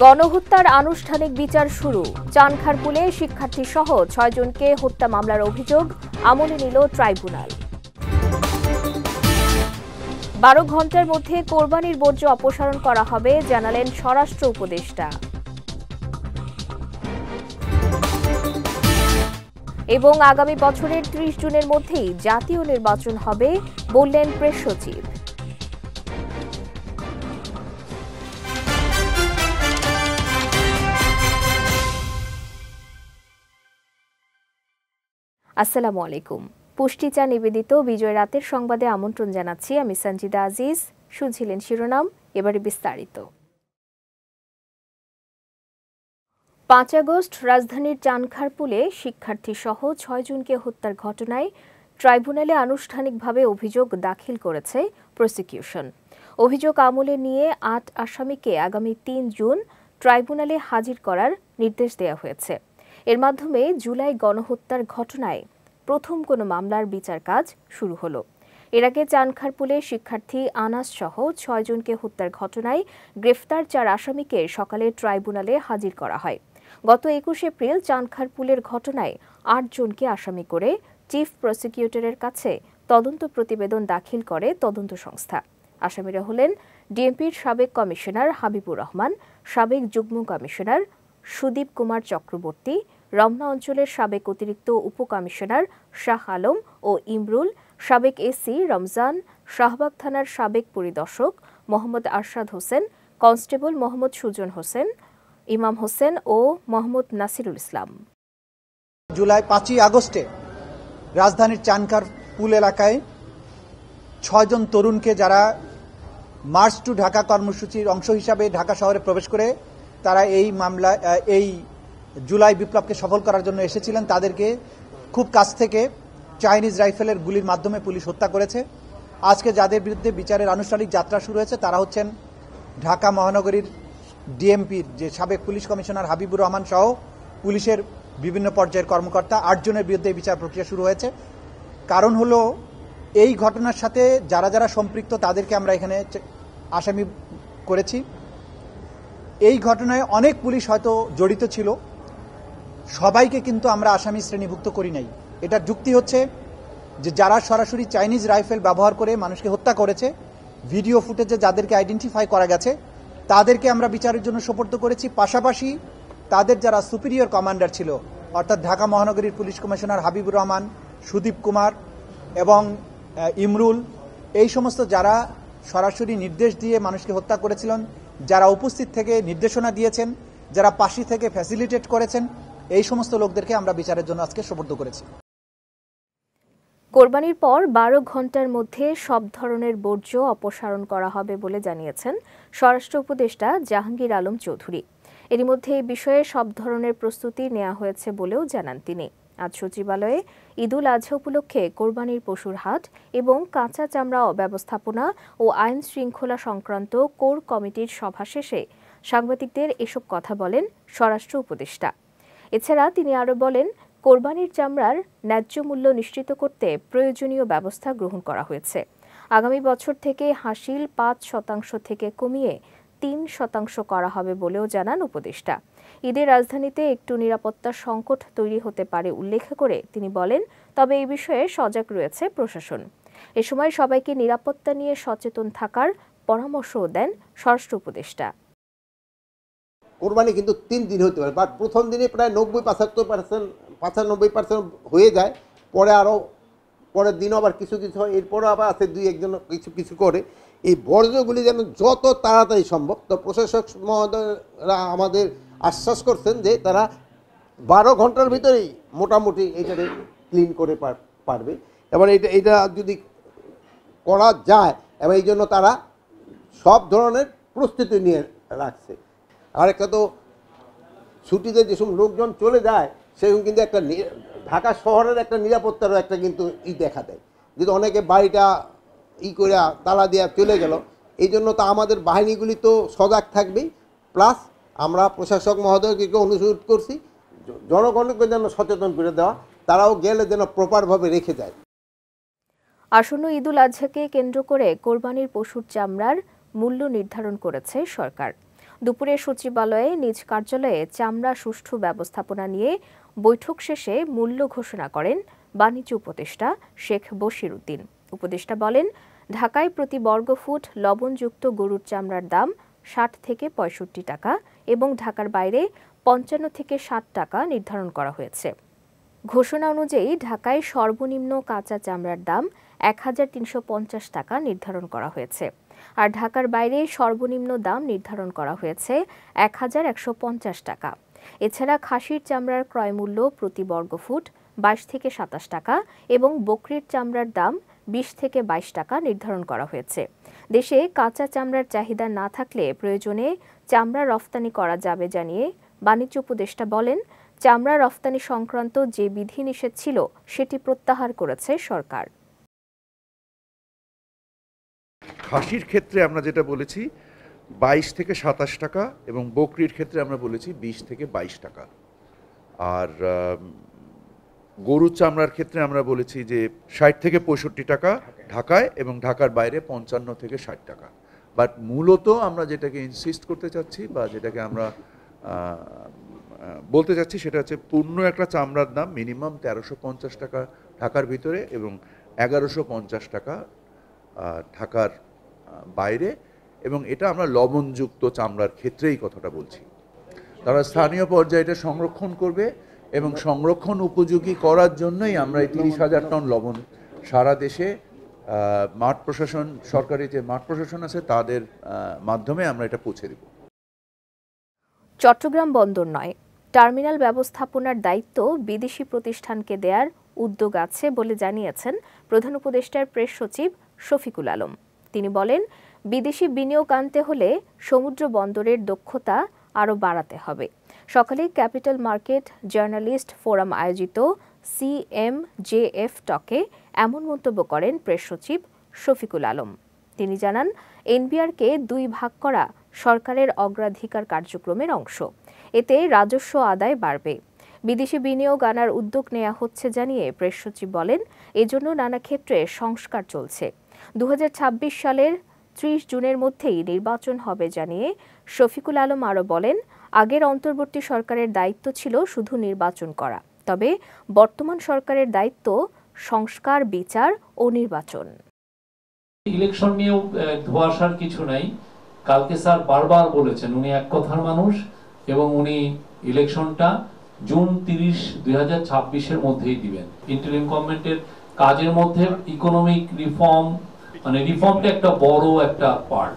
গণহত্যার আনুষ্ঠানিক বিচার শুরু। চানখারপুলে শিক্ষার্থী সহ ৬ জনকে হত্যা মামলার অভিযোগ আমলে নিল ট্রাইব্যুনাল। ১২ ঘণ্টার মধ্যে কোরবানির বর্জ্য অপসারণ করা হবে জানালেন স্বরাষ্ট্র উপদেষ্টা। এবং আগামী বছরের ৩০ জুনের মধ্যেই জাতীয় নির্বাচন হবে বললেন প্রেস সচিব। আসসালামু আলাইকুম। পুষ্টিচা নিবেদিত বিজয় রাতের সংবাদে আমন্ত্রণ জানাচ্ছি আমি সঞ্জিদা আজিজ। শুনছিলেন শিরোনাম, এবারে বিস্তারিত। ৫ আগস্ট রাজধানীর চানখারপুলে শিক্ষার্থী সহ ৬ জনকে হত্যার ঘটনায় ট্রাইব্যুনালে আনুষ্ঠানিকভাবে অভিযোগ দাখিল করেছে প্রসিকিউশন। অভিযোগ আমলে নিয়ে ৮ আসামিকে আগামী ৩ জুন ট্রাইব্যুনালে হাজির করার নির্দেশ দেওয়া হয়েছে। এর মাধ্যমে জুলাই গণহত্যার ঘটনায় প্রথম কোনো মামলার বিচার কাজ শুরু হলো। এর আগে চানখারপুলে শিক্ষার্থী আনাস সহ ৬ জনকে হত্যার ঘটনায় গ্রেফতার ৪ আসামিকে সকালে ট্রাইব্যুনালে হাজির করা হয়। গত ২১ এপ্রিল চানখারপুলের ঘটনায় ৮ জনকে আসামি করে চিফ প্রসিকিউটরের কাছে তদন্ত প্রতিবেদন দাখিল করে তদন্ত সংস্থা। আসামিরা হলেন ডিএমপির সাবেক কমিশনার হাবিবুর রহমান, সাবেক যুগ্ম কমিশনার সুদীপ কুমার চক্রবর্তী, রমনা অঞ্চলের সাবেক অতিরিক্ত উপকমিশনার শাহ আলম ও ইমরুল, সাবেক এসি রমজান, শাহবাগ থানার সাবেক পরিদর্শক মোহাম্মদ আরশাদ হোসেন, কনস্টেবল মোহাম্মদ সুজন হোসেন, ইমাম হোসেন ও মোহাম্মদ নাসিরুল ইসলাম। জুলাই ৫ই আগস্টে রাজধানীর চানখারপুল এলাকায় ৬ জন তরুণকে যারা মার্চ টু ঢাকা কর্মসূচির অংশ হিসাবে ঢাকা শহরে প্রবেশ করে তারা এই জুলাই বিপ্লবকে সফল করার জন্য এসেছিলেন, তাদেরকে খুব কাছ থেকে চাইনিজ রাইফেলের গুলির মাধ্যমে পুলিশ হত্যা করেছে। আজকে যাদের বিরুদ্ধে বিচারের আনুষ্ঠানিক যাত্রা শুরু হয়েছে তারা হচ্ছেন ঢাকা মহানগরীর ডিএমপির যে সাবেক পুলিশ কমিশনার হাবিবুর রহমান সহ পুলিশের বিভিন্ন পর্যায়ের কর্মকর্তা। 8 জনের বিরুদ্ধে বিচার প্রক্রিয়া শুরু হয়েছে। কারণ হলো এই ঘটনার সাথে যারা যারা সম্পৃক্ত তাদেরকে আমরা এখানে আসামি করেছি। এই ঘটনায় অনেক পুলিশ হয়তো জড়িত ছিল, সবাইকে কিন্তু আমরা আসামি শ্রেণীভুক্ত করি নাই। এটার যুক্তি হচ্ছে যে যারা সরাসরি চাইনিজ রাইফেল ব্যবহার করে মানুষকে হত্যা করেছে, ভিডিও ফুটেজে যাদেরকে আইডেন্টিফাই করা গেছে তাদেরকে আমরা বিচারের জন্য সোপর্দ করেছি। পাশাপাশি তাদের যারা সুপিরিয়র কমান্ডার ছিল, অর্থাৎ ঢাকা মহানগরীর পুলিশ কমিশনার হাবিবুর রহমান, সুদীপ কুমার এবং ইমরুল, এই সমস্ত যারা সরাসরি নির্দেশ দিয়ে মানুষকে হত্যা করেছিলেন, যারা উপস্থিত থেকে নির্দেশনা দিয়েছেন, যারা পাশে থেকে ফ্যাসিলিটেট করেছেন, এই সমস্ত লোকদেরকে আমরা বিচারের জন্য আজকে সোপর্দ করেছি। কোরবানির পর ১২ ঘণ্টার মধ্যে সব ধরনের বর্জ্য অপসারণ করা হবে বলে জানিয়েছেন স্বরাষ্ট্র উপদেষ্টা জাহাঙ্গীর আলম চৌধুরী। এরই মধ্যে এই বিষয়ে সব ধরনের প্রস্তুতি নেওয়া হয়েছে বলেও জানান তিনি। আজ সচিবালয়ে ঈদুল আজহা উপলক্ষে কোরবানির পশুর হাট এবং কাঁচা চামড়া ব্যবস্থাপনা ও আইন শৃঙ্খলা সংক্রান্ত কোর কমিটির সভা শেষে সাংবাদিকদের এসব কথা বলেন স্বরাষ্ট্র উপদেষ্টা। এছাড়া তিনি আরও বলেন, কোরবানির চামড়ার ন্যায্য মূল্য নিশ্চিত করতে প্রয়োজনীয় ব্যবস্থা গ্রহণ করা হয়েছে। আগামী বছর থেকে হাসিল ৫% থেকে কমিয়ে ৩% করা হবে বলেও জানান উপদেষ্টা। ঈদে রাজধানীতে একটু নিরাপত্তার সংকট তৈরি হতে পারে উল্লেখ করে তিনি বলেন, তবে এই বিষয়ে সজাগ রয়েছে প্রশাসন। এ সময় সবাইকে নিরাপত্তা নিয়ে সচেতন থাকার পরামর্শও দেন স্বরাষ্ট্র উপদেষ্টা। কোরবানি কিন্তু 3 দিন হতে পারে, বাট প্রথম দিনে প্রায় 90-95% হয়ে যায়, পরে আরও পরের দিনও আবার কিছু কিছু হয়, এরপরও আবার আছে 2-1 কিছু কিছু করে। এই বর্জ্যগুলি যেন যত তাড়াতাড়ি সম্ভব, তো প্রশাসক মহোদয়রা আমাদের আশ্বাস করছেন যে তারা 12 ঘন্টার ভিতরেই মোটামুটি এইটাকে ক্লিন করে পারবে, এবং এটা যদি করা যায়, এবং এই জন্য তারা সব ধরনের প্রস্তুতি নিয়ে রাখছে। আর একটা তো ছুটিতে যেসব লোকজন চলে যায় সেরকম কিন্তু একটা ঢাকা শহরের একটা নিরাপত্তারও একটা কিন্তু দেখা দেয়, যদি অনেকে বাড়িটা করে তালা দিয়ে চলে গেল। এই জন্য তো আমাদের বাহিনীগুলি তো সজাগ থাকবেই, প্লাস আমরা প্রশাসক মহোদয়কে অনুরোধ করছি জনগণকে যেন সচেতন করে দেওয়া, তারাও গেলে যেন প্রপারভাবে রেখে যায়। আসন্ন ঈদুল আজহাকে কেন্দ্র করে কোরবানির পশুর চামড়ার মূল্য নির্ধারণ করেছে সরকার। দুপুরে সচিবালয়ে নিজ কার্যালয়ে চামড়া সুষ্ঠু ব্যবস্থাপনা নিয়ে বৈঠক শেষে মূল্য ঘোষণা করেন বাণিজ্য উপদেষ্টা শেখ বশির উদ্দিন। উপদেষ্টা বলেন, ঢাকায় প্রতি বর্গফুট লবণযুক্ত গরুর চামড়ার দাম ৬০ থেকে ৬৫ টাকা এবং ঢাকার বাইরে ৫৫ থেকে ৬০ টাকা নির্ধারণ করা হয়েছে। ঘোষণা অনুযায়ী ঢাকায় সর্বনিম্ন কাঁচা চামড়ার দাম ১,৩৫০ টাকা নির্ধারণ করা হয়েছে, আর ঢাকার বাইরে সর্বনিম্ন দাম নির্ধারণ করা হয়েছে ১,১৫০ টাকা। এছাড়া খাসির চামড়ার ক্রয়মূল্য প্রতি বর্গফুট ২২ থেকে ২৭ টাকা এবং বকরির চামড়ার দাম ২০ থেকে ২২ টাকা নির্ধারণ করা হয়েছে। দেশে কাঁচা চামড়ার চাহিদা না থাকলে প্রয়োজনে চামড়া রফতানি করা যাবে জানিয়ে বাণিজ্য উপদেষ্টা বলেন, চামড়া রফতানি সংক্রান্ত যে বিধিনিষেধ ছিল সেটি প্রত্যাহার করেছে সরকার। খাসির ক্ষেত্রে আমরা যেটা বলেছি ২২ থেকে ২৭ টাকা এবং বকরির ক্ষেত্রে আমরা বলেছি ২০ থেকে ২২ টাকা। আর গরুর চামড়ার ক্ষেত্রে আমরা বলেছি যে ৬০ থেকে ৬৫ টাকা ঢাকায় এবং ঢাকার বাইরে ৫৫ থেকে ৬০ টাকা। বাট মূলত আমরা যেটাকে ইনসিস্ট করতে চাচ্ছি বা যেটাকে আমরা বলতে চাচ্ছি সেটা হচ্ছে পূর্ণ একটা চামড়ার দাম মিনিমাম ১৩৫০ টাকা ঢাকার ভিতরে এবং ১১৫০ টাকা ঢাকার বাইরে, এবং এটা আমরা লবণযুক্ত চামড়ার ক্ষেত্রেই কথাটা বলছি। তারা স্থানীয় পর্যায়ে এটা সংরক্ষণ করবে এবং সংরক্ষণ উপযোগী করার জন্যই আমরা এই ৩০,০০০ টন লবণ সারা দেশে মাঠ প্রশাসন, সরকারি যে মাঠ প্রশাসন আছে তাদের মাধ্যমে আমরা এটা পৌঁছে দেব। চট্টগ্রাম বন্দর নয়, টার্মিনাল ব্যবস্থাপনার দায়িত্ব বিদেশি প্রতিষ্ঠানকে দেওয়ার উদ্যোগ আছে বলে জানিয়েছেন প্রধান উপদেষ্টার প্রেস সচিব শফিকুল আলম। তিনি বলেন, বিদেশি বিনিয়োগ আনতে হলে সমুদ্র বন্দরের দক্ষতা আরও বাড়াতে হবে। সকালে ক্যাপিটাল মার্কেট জার্নালিস্ট ফোরাম আয়োজিত CMJF টকে এমন মন্তব্য করেন প্রেস সচিব শফিকুল আলম। তিনি জানান, এনবিআরকে ২ ভাগ করা সরকারের অগ্রাধিকার কার্যক্রমের অংশ। এতে রাজস্ব আদায় বাড়বে। বিদেশি বিনিয়োগ আনার উদ্যোগ নেওয়া হচ্ছে জানিয়ে প্রেস সচিব বলেন, এজন্য নানা ক্ষেত্রে সংস্কার চলছে। ২০২৬ সালের ৩০ জুনের মধ্যেই নির্বাচন হবে জানিয়ে শফিকুল আলম আরও বলেন, আগের অন্তর্বর্তী সরকারের দায়িত্ব ছিল শুধু নির্বাচন করা, তবে বর্তমান সরকারের দায়িত্ব সংস্কার, বিচার ও নির্বাচন। ইলেকশন নিয়েও ধোঁয়াশার কিছু নাই। কালকে স্যার বারবার বলেছেন উনি এক কথার মানুষ এবং উনি ইলেকশনটা জুন ৩০, ২০২৬-এর মধ্যেই দিবেন। ইন্টারিম গভর্নমেন্টের কাজের মধ্যে ইকোনমিক রিফর্ম, মানে রিফর্মটা একটা বড় একটা পার্ট।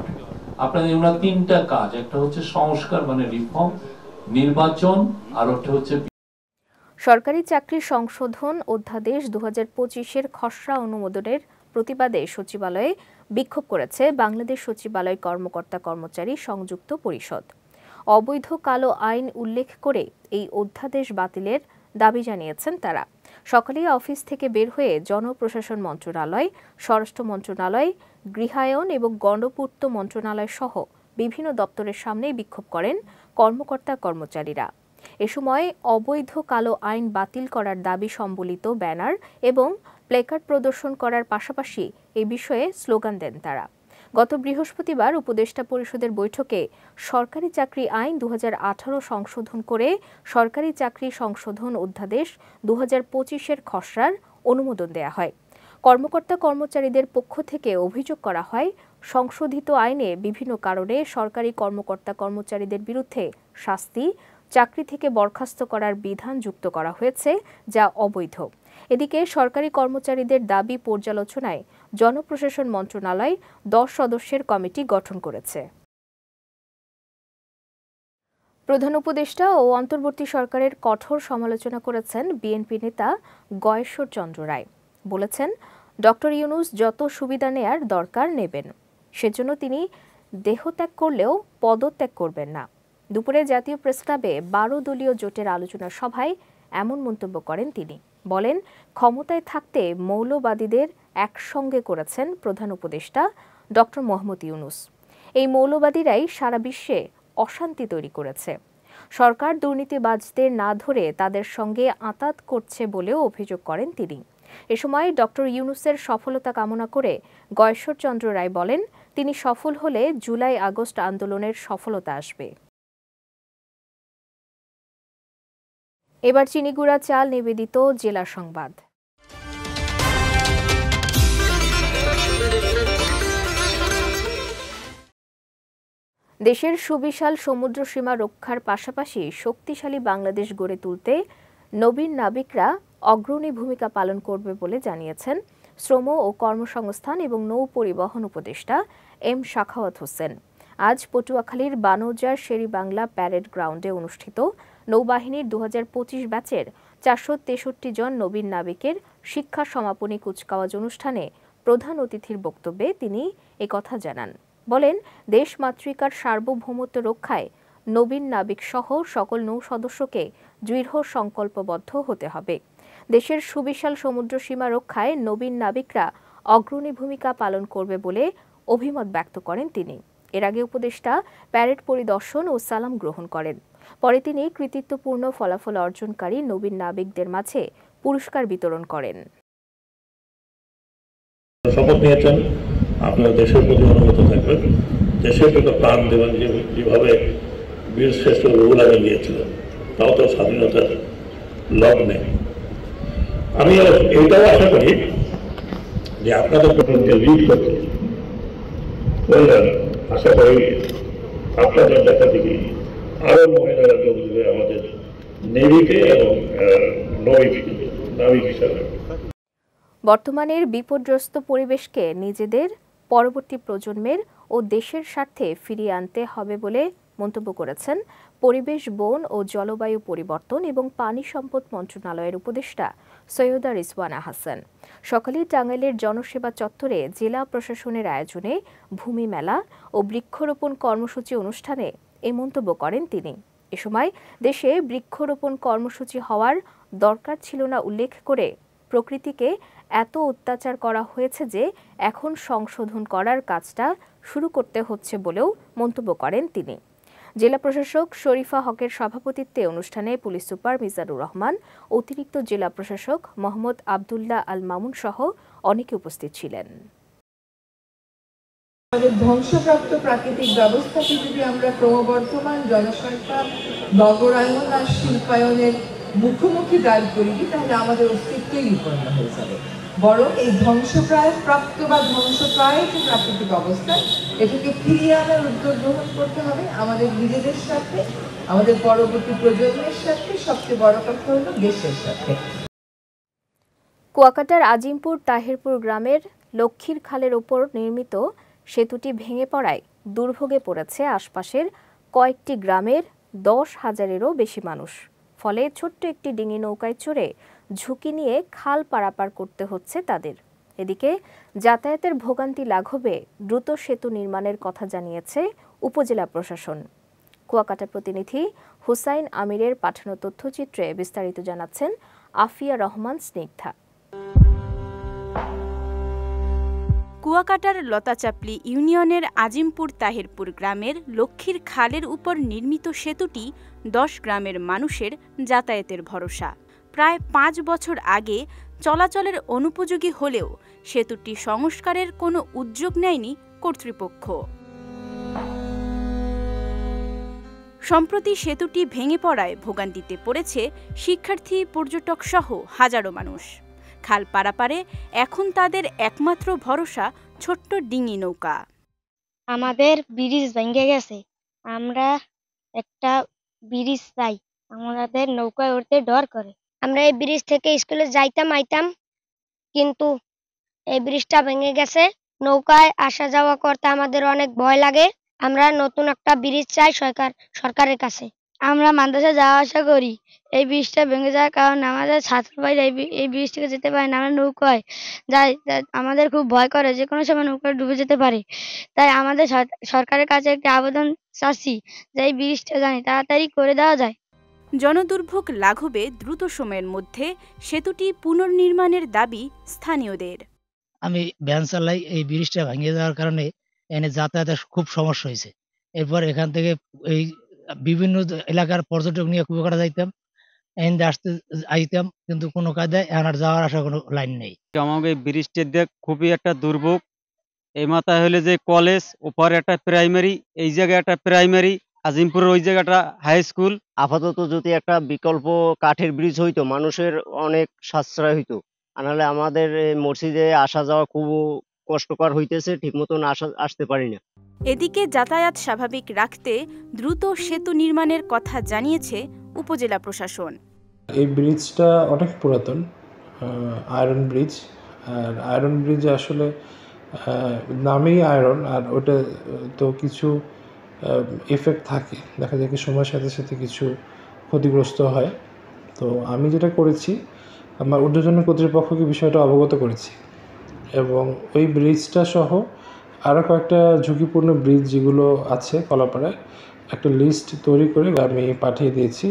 আপনাদের ওনার ৩টা কাজ, একটা হচ্ছে সংস্কার মানে রিফর্ম, নির্বাচন, আর একটা হচ্ছে সরকারি চাকরি সংশোধন অধ্যাদেশ ২০২৫-এর খসড়া অনুমোদনের প্রতিবাদে সচিবালয়ে বিক্ষোভ করেছে বাংলাদেশ সচিবালয় কর্মকর্তা কর্মচারী সংযুক্ত পরিষদ। অবৈধ কালো আইন উল্লেখ করে এই অধ্যাদেশ বাতিলের দাবি জানিয়েছেন তারা। সকালে অফিস থেকে বের হয়ে জনপ্রশাসন মন্ত্রণালয়, স্বরাষ্ট্র মন্ত্রণালয়, গৃহায়ন এবং গণপূর্ত মন্ত্রণালয় সহ বিভিন্ন দপ্তরের সামনে বিক্ষোভ করেন কর্মকর্তা কর্মচারীরা। এ সময় অবৈধ কালো আইন বাতিল করার দাবি সম্বলিত ব্যানার এবং প্লেকার্ড প্রদর্শন করার পাশাপাশি এ বিষয়ে স্লোগান দেন তারা। গত বৃহস্পতিবার উপদেষ্টা পরিষদের বৈঠকে সরকারি চাকরি আইন ২০১৮ সংশোধন করে সরকারি চাকরি সংশোধন অধ্যাদেশ ২০২৫-এর খসড়ার অনুমোদন দেয়া হয়। কর্মকর্তা কর্মচারীদের পক্ষ থেকে অভিযোগ করা হয়, সংশোধিত আইনে বিভিন্ন কারণে সরকারি কর্মকর্তা কর্মচারীদের বিরুদ্ধে শাস্তি, চাকরি থেকে বরখাস্ত করার বিধান যুক্ত করা হয়েছে, যা অবৈধ। এদিকে সরকারি কর্মচারীদের দাবি পর্যালোচনায় জনপ্রশাসন মন্ত্রণালয় ১০ সদস্যের কমিটি গঠন করেছে। প্রধান উপদেষ্টা ও অন্তর্বর্তী সরকারের কঠোর সমালোচনা করেছেন বিএনপি নেতা গয়েশ্বর চন্দ্র রায়। বলেছেন, ডক্টর ইউনূস যত সুবিধা নেয়ার দরকার নেবেন, সেজন্য তিনি দেহত্যাগ করলেও পদত্যাগ করবেন না। দুপুরে জাতীয় প্রেসক্লাবে ১২ দলীয় জোটের আলোচনা সভায় এমন মন্তব্য করেন তিনি। বলেন, ক্ষমতায় থাকতে মৌলবাদীদের একসঙ্গে করেছেন প্রধান উপদেষ্টা ডক্টর মোহাম্মদ ইউনূস। এই মৌলবাদীরাই সারা বিশ্বে অশান্তি তৈরি করেছে। সরকার দুর্নীতিবাজদের না ধরে তাদের সঙ্গে আঁতাত করছে বলেও অভিযোগ করেন তিনি। এ সময় ডক্টর ইউনূসের সফলতা কামনা করে গয়েশ্বর চন্দ্র রায় বলেন, তিনি সফল হলে জুলাই আগস্ট আন্দোলনের সফলতা আসবে। এবার চিনিগুড়া চাল নিবেদিত জেলা সংবাদ। দেশের সুবিশাল সমুদ্র সীমা রক্ষার পাশাপাশি শক্তিশালী বাংলাদেশ গড়ে তুলতে নবীন নাবিকরা অগ্রণী ভূমিকা পালন করবে বলে জানিয়েছেন শ্রম ও কর্মসংস্থান এবং নৌ পরিবহন উপদেষ্টা এম শাখাওয়াত হোসেন। আজ পটুয়াখালীর বানৌজার শেরেবাংলা প্যারেড গ্রাউন্ডে অনুষ্ঠিত নৌবাহিনীর 2025 ব্যাচের 463 জন নবীন নাবিকের শিক্ষা সমাপনী কুচকাওয়াজ অনুষ্ঠানে প্রধান অতিথির বক্তব্যে তিনি একথা জানান। বলেন, দেশমাতৃকার সার্বভৌমত্ব রক্ষায় নবীন নাবিক সহ সকল নৌ সদস্যকে দৃঢ় সংকল্পবদ্ধ হতে হবে। দেশের সুবিশাল সমুদ্র সীমা রক্ষায় নবীন নাবিকরা অগ্রণী ভূমিকা পালন করবে বলে অভিমত ব্যক্ত করেন তিনি। এর আগে উপদেষ্টা প্যারেড পরিদর্শন ও সালাম গ্রহণ করেন। পরে তিনি কৃতিত্বপূর্ণ ফলাফল অর্জনকারী নবীন নাবিকদের মাঝে পুরস্কার বিতরণ করেন। শপথ নিয়েছেন আপনার দেশের প্রতি অনুগত থাকবেন, দেশের প্রতি প্রাণ দেবেন, যেভাবে বীর শ্রেষ্ঠ রুহুল আমিন গিয়েছিলেন, তাও তো স্বাধীনতার লগ্নে। আমি এটাও আশা করি যে আপনাদের প্রতি লিড করতে বললেন, আশা করি আপনাদের দেখা দেখি আরো মহিলারা যোগ দেবে আমাদের নেভিতে এবং নাবিক হিসাবে। বর্তমানের বিপর্যস্ত পরিবেশকে নিজেদের, পরবর্তী প্রজন্মের ও দেশের স্বার্থে ফিরিয়ে আনতে হবে বলে মন্তব্য করেছেন পরিবেশ, বন ও জলবায়ু পরিবর্তন এবং পানি সম্পদ মন্ত্রণালয়ের উপদেষ্টা সৈয়দা রিজওয়ানা হাসান। সকালে টাঙ্গাইলের জনসেবা চত্বরে জেলা প্রশাসনের আয়োজনে ভূমি মেলা ও বৃক্ষরোপণ কর্মসূচি অনুষ্ঠানে এ মন্তব্য করেন তিনি। এ সময় দেশে বৃক্ষরোপণ কর্মসূচি হওয়ার দরকার ছিল না উল্লেখ করে প্রকৃতিকে এত অত্যাচার করা হয়েছে যে এখন সংশোধন করার কাজটা শুরু করতে হচ্ছে বলেও মন্তব্য করেন তিনি। জেলা প্রশাসক শরীফা হকের সভাপতিত্বে অনুষ্ঠানে পুলিশ সুপার মিজানুর রহমান, অতিরিক্ত জেলা প্রশাসক মোহাম্মদ আবদুল্লাহ আল মামুন সহ অনেকে উপস্থিত ছিলেন। আমাদের ধ্বংসপ্রাপ্ত প্রাকৃতিক ব্যবস্থাকে যদি আমরা ক্রমবর্ধমান জনসংখ্যা, নগরায়ন আর শিল্পায়নের মুখোমুখি দাঁড় করিয়ে তাহলে আমাদের অস্তিত্বই বিপন্ন হয়ে যাবে। বরং এই ধ্বংসপ্রাপ্ত বা ধ্বংসপ্রায় যে প্রাকৃতিক অবস্থা, এটাকে ফিরিয়ে আনার উদ্যোগ গ্রহণ করতে হবে আমাদের নিজেদের সাথে, আমাদের পরবর্তী প্রজন্মের সাথে, সবচেয়ে বড় কথা হলো দেশের সাথে। কুয়াকাটার আজিমপুর তাহিরপুর গ্রামের লক্ষ্মীর খালের ওপর নির্মিত সেতুটি ভেঙে পড়ায় দুর্ভোগে পড়েছে আশপাশের কয়েকটি গ্রামের 10,000-এরও বেশি মানুষ। ফলে ছোট্ট একটি ডিঙি নৌকায় চড়ে ঝুঁকি নিয়ে খাল পারাপার করতে হচ্ছে তাদের। এদিকে যাতায়াতের ভোগান্তি লাঘবে দ্রুত সেতু নির্মাণের কথা জানিয়েছে উপজেলা প্রশাসন। কুয়াকাটা প্রতিনিধি হুসাইন আমিরের পাঠানো তথ্যচিত্রে বিস্তারিত জানাচ্ছেন আফিয়া রহমান স্নিগ্ধা। কুয়াকাটার লতাচাপলি ইউনিয়নের আজিমপুর তাহিরপুর গ্রামের লক্ষ্মীর খালের উপর নির্মিত সেতুটি 10 গ্রামের মানুষের যাতায়াতের ভরসা। প্রায় 5 বছর আগে চলাচলের অনুপযোগী হলেও সেতুটি সংস্কারের কোনো উদ্যোগ নেয়নি কর্তৃপক্ষ। সম্প্রতি সেতুটি ভেঙে পড়ায় ভোগান্তিতে পড়েছে শিক্ষার্থী, পর্যটক সহ হাজারো মানুষ। খাল পারাপারে এখন তাদের একমাত্র ভরসা ছোট্ট ডিঙি নৌকা। আমাদের ব্রিজ ভেঙে গেছে, আমরা একটা ব্রিজ চাই, আমাদের নৌকায় উঠতে ডর করে। আমরা এই ব্রিজ থেকে স্কুলে যাইতাম আইতাম, কিন্তু এই ব্রিজটা ভেঙে গেছে, নৌকায় আসা যাওয়া করতে আমাদের অনেক ভয় লাগে। আমরা নতুন একটা ব্রিজ চাই সরকারের কাছে। আমরা মাদ্রাসা যাওয়া আসা করি, এই ব্রিজটা ভেঙে যাওয়ার কারণে আমাদের ছাত্র ভাইরা এই ব্রিজ থেকে যেতে পারে না। আমরা নৌকায় যাই, আমাদের খুব ভয় করে যে কোনো সময় নৌকা ডুবে যেতে পারে। তাই আমাদের সরকারের কাছে একটি আবেদন চাচ্ছি যে এই ব্রিজটা জানি তাড়াতাড়ি করে দেওয়া যায়। জনদুর্ভোগ লাঘবে দ্রুত সময়ের মধ্যে সেতুটি পুনর্নির্মাণের দাবি স্থানীয়দের। আমি ভ্যান চালাই, এই ব্রিজটা ভেঙে যাওয়ার কারণে এনে যাতায়াতের খুব সমস্যা হয়েছে। এরপর এখান থেকে এই বিভিন্ন এলাকার পর্যটক নিয়ে কুয়াকাটা যাইতাম, এনে আসতে আইতাম, কিন্তু কোনো কায়দায় এনার যাওয়ার আসা কোনো লাইন নেই। আমাকে ব্রিজটা দেখ খুবই একটা দুর্ভোগ, এই মাথায় হলে যে কলেজ, ওপারে একটা প্রাইমারি, এই জায়গায় একটা প্রাইমারি, আজিমপুরের ওই জায়গাটা হাই স্কুল। আপাতত যদি একটা বিকল্প কাঠের ব্রিজ হইতো মানুষের অনেক সাশ্রয় হইতো, নাহলে আমাদের মসজিদে আসা যাওয়া খুব কষ্টকর হইতেছে, ঠিক মতন আসতে পারি না। এদিকে যাতায়াত স্বাভাবিক রাখতে দ্রুত সেতু নির্মাণের কথা জানিয়েছে উপজেলা প্রশাসন। এই ব্রিজটা অনেক পুরাতন, আয়রন ব্রিজ। আর আয়রন ব্রিজ আসলে নামেই আয়রন, আর ওটা তো কিছু এফেক্ট থাকে, দেখা যায় কি সময়ের সাথে সাথে কিছু ক্ষতিগ্রস্ত হয়। তো আমি যেটা করেছি, আমার ঊর্ধ্বতন কর্তৃপক্ষকে বিষয়টা অবগত করেছি এবং ওই ব্রিজটা সহ আরও কয়েকটা ঝুঁকিপূর্ণ ব্রিজ যেগুলো আছে কলাপাড়ায় একটা লিস্ট তৈরি করে আমি পাঠিয়ে দিয়েছি।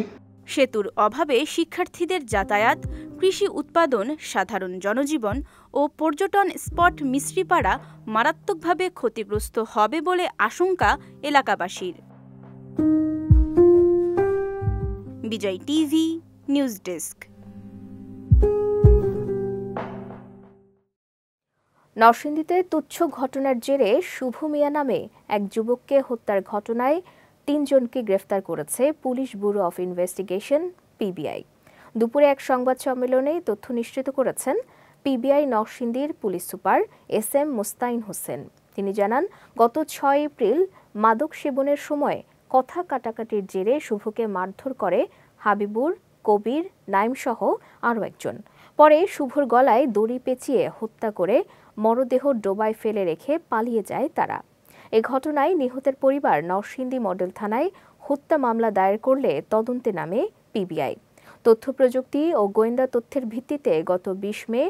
সেতুর অভাবে শিক্ষার্থীদের যাতায়াত, কৃষি উৎপাদন, সাধারণ জনজীবন ও পর্যটন স্পট মিশ্রিপাড়া মারাত্মকভাবে ক্ষতিগ্রস্ত হবে বলে আশঙ্কা এলাকাবাসীর। বিজয় টিভি নিউজ ডেস্ক। নরসিংদীতে তুচ্ছ ঘটনার জেরে শুভ মিয়া নামে এক যুবককে হত্যার ঘটনায় ৩ জনকে গ্রেফতার করেছে police bureau of investigation PBI. দুপুরে এক সংবাদ সম্মেলনে তথ্য নিশ্চিত করেছেন পিবিআই নরসিংদীর police super SM Mustain Hossain. তিনি জানান, গত ৬ এপ্রিল মাদক সেবনের সময় কথা কাটাকাটির জেরে শুভকে মারধর করে হাবিবুর, কবির, নাইম সহ আরও একজন। পরে শুভর গলায় দড়ি পেঁচিয়ে হত্যা করে মরদেহ ডোবায় ফেলে রেখে পালিয়ে যায় তারা। এ ঘটনায় নিহতের পরিবার নরসিংদী মডেল থানায় হত্যা মামলা দায়ের করলে তদন্তে নামে পিবিআই। তথ্য প্রযুক্তি ও গোয়েন্দা তথ্যের ভিত্তিতে গত ২০ মে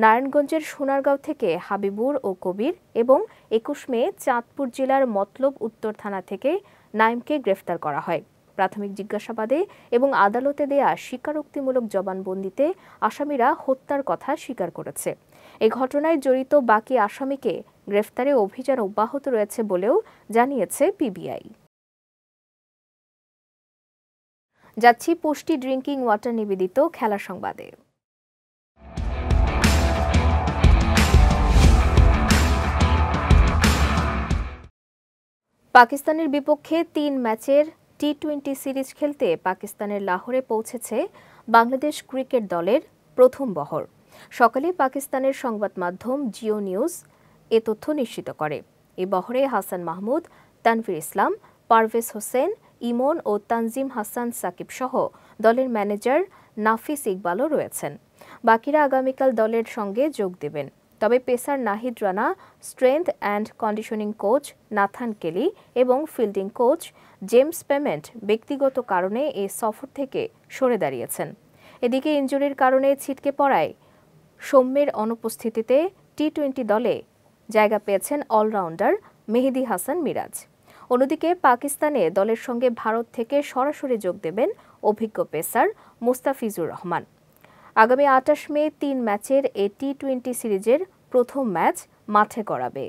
নারায়ণগঞ্জের সোনারগাঁও থেকে হাবিবুর ও কবির এবং ২১ মে চাঁদপুর জেলার মতলব উত্তর থানা থেকে নাইমকে গ্রেফতার করা হয়। প্রাথমিক জিজ্ঞাসাবাদে এবং আদালতে দেয়া স্বীকারোক্তিমূলক জবানবন্দিতে আসামিরা হত্যার কথা স্বীকার করেছে। এই ঘটনায় জড়িত বাকি আসামিকে গ্রেফতারে অভিযান অব্যাহত রয়েছে বলেও জানিয়েছে পিবিআই। যাচ্ছি পুষ্টি ড্রিঙ্কিং ওয়াটার নিবেদিত খেলা সংবাদে। পাকিস্তানের বিপক্ষে ৩ ম্যাচের টি-20 সিরিজ খেলতে পাকিস্তানের লাহোরে পৌঁছেছে বাংলাদেশ ক্রিকেট দলের প্রথম বহর। সকালে পাকিস্তানের সংবাদ মাধ্যম জিও নিউজ এ তথ্য নিশ্চিত করে। এই বহরে হাসান মাহমুদ, তানভীর ইসলাম, পারভেজ হোসেন, ইমন ও তানজিম হাসান সাকিব সহ দলের ম্যানেজার নাফিস ইকবালও রয়েছেন। বাকিরা আগামীকাল দলের সঙ্গে যোগ দেবেন। তবে pacer Nahid Rana, strength and conditioning coach Nathan কেলি এবং ফিল্ডিং কোচ জেমস পেমেন্ট ব্যক্তিগত কারণে এই সফর থেকে সরে দাঁড়িয়েছেন। এদিকে ইনজুরির কারণে ছিটকে পড়ায় সৌম্যের অনুপস্থিতিতে টি-20 দলে জায়গা পেয়েছেন অলরাউন্ডার মেহেদী হাসান মিরাজ। অন্যদিকে পাকিস্তানে দলের সঙ্গে ভারত থেকে সরাসরি যোগ দেবেন অভিজ্ঞ পেসার মুস্তাফিজুর রহমান। আগামী ২৮ মে ৩ ম্যাচের এই টি-20 সিরিজের প্রথম ম্যাচ মাঠে গড়াবে।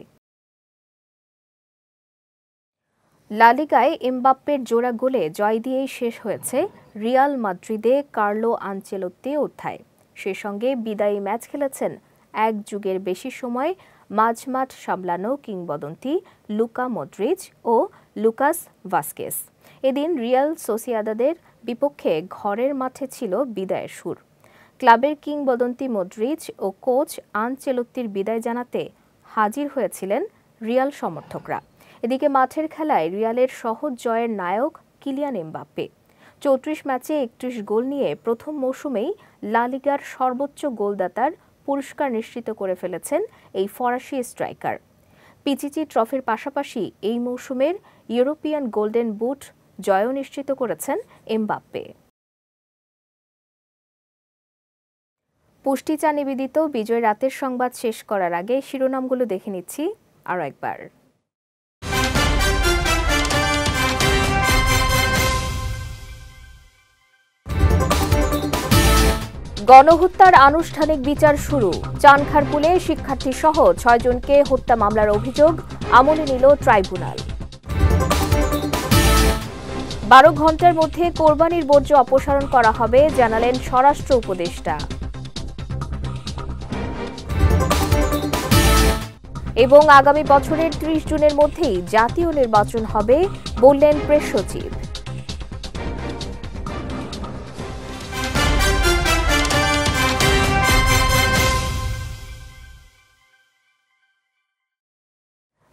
লা লিগায় এমবাপ্পের জোড়া গোলে জয় দিয়েই শেষ হয়েছে রিয়াল মাদ্রিদে কার্লো আনচেলত্তি অধ্যায়। সে সঙ্গে বিদায়ী ম্যাচ খেলেছেন এক যুগের বেশি সময় মাঝমাঠ সামলানো কিংবদন্তি লুকা মডরিচ ও লুকাস ভাস্কেস। এদিন রিয়াল সোসিয়াদাদের বিপক্ষে ঘরের মাঠে ছিল বিদায়ের সুর। ক্লাবের কিংবদন্তি মডরিচ ও কোচ আনচেলত্তির বিদায় জানাতে হাজির হয়েছিলেন রিয়াল সমর্থকরা। এদিকে মাঠের খেলায় রিয়ালের সহজ জয়ের নায়ক কিলিয়ান এমবাপ্পে ৩৪ ম্যাচে ৩১ গোল নিয়ে প্রথম মৌসুমেই লা লিগার সর্বোচ্চ গোলদাতার পুরস্কার নিশ্চিত করে ফেলেছেন এই ফরাসি স্ট্রাইকার। পিচিচি ট্রফির পাশাপাশি এই মৌসুমের ইউরোপিয়ান গোল্ডেন বুট জয়ও নিশ্চিত করেছেন এমবাপ্পে। পুষ্টি চা নিবেদিত বিজয় রাতের সংবাদ শেষ করার আগে শিরোনামগুলো দেখে নিচ্ছি আরও একবার। গণহত্যার আনুষ্ঠানিক বিচার শুরু। চানখারপুলে শিক্ষার্থী সহ ৬ জনকে হত্যা মামলার অভিযোগ আমলে নিল ট্রাইব্যুনাল। ১২ ঘণ্টার মধ্যে কোরবানির বর্জ্য অপসারণ করা হবে জানালেন স্বরাষ্ট্র উপদেষ্টা। এবং আগামী বছরের ৩০ জুনের মধ্যেই জাতীয় নির্বাচন হবে বললেন প্রেস সচিব।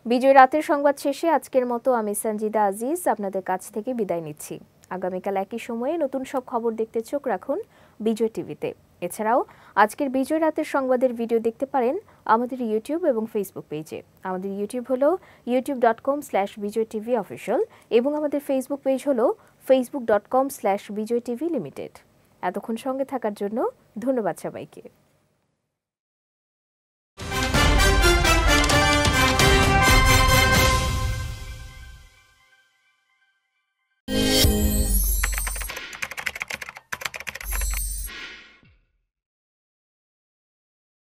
বিজয় রাতের সংবাদ শেষে আজকের মতো আমি সঞ্জিদা আজিজ আপনাদের কাছ থেকে বিদায় নিচ্ছি। আগামীকাল একই সময়ে নতুন সব খবর দেখতে চোখ রাখুন বিজয় টিভিতে। এছাড়াও আজকের বিজয় রাতের সংবাদের ভিডিও দেখতে পারেন আমাদের ইউটিউব এবং ফেসবুক পেজে। আমাদের ইউটিউব হলো youtube.com/bijaytvofficial এবং আমাদের ফেসবুক পেজ হলো facebook.com/bijaytvlimited। এতক্ষণ সঙ্গে থাকার জন্য ধন্যবাদ সবাইকে।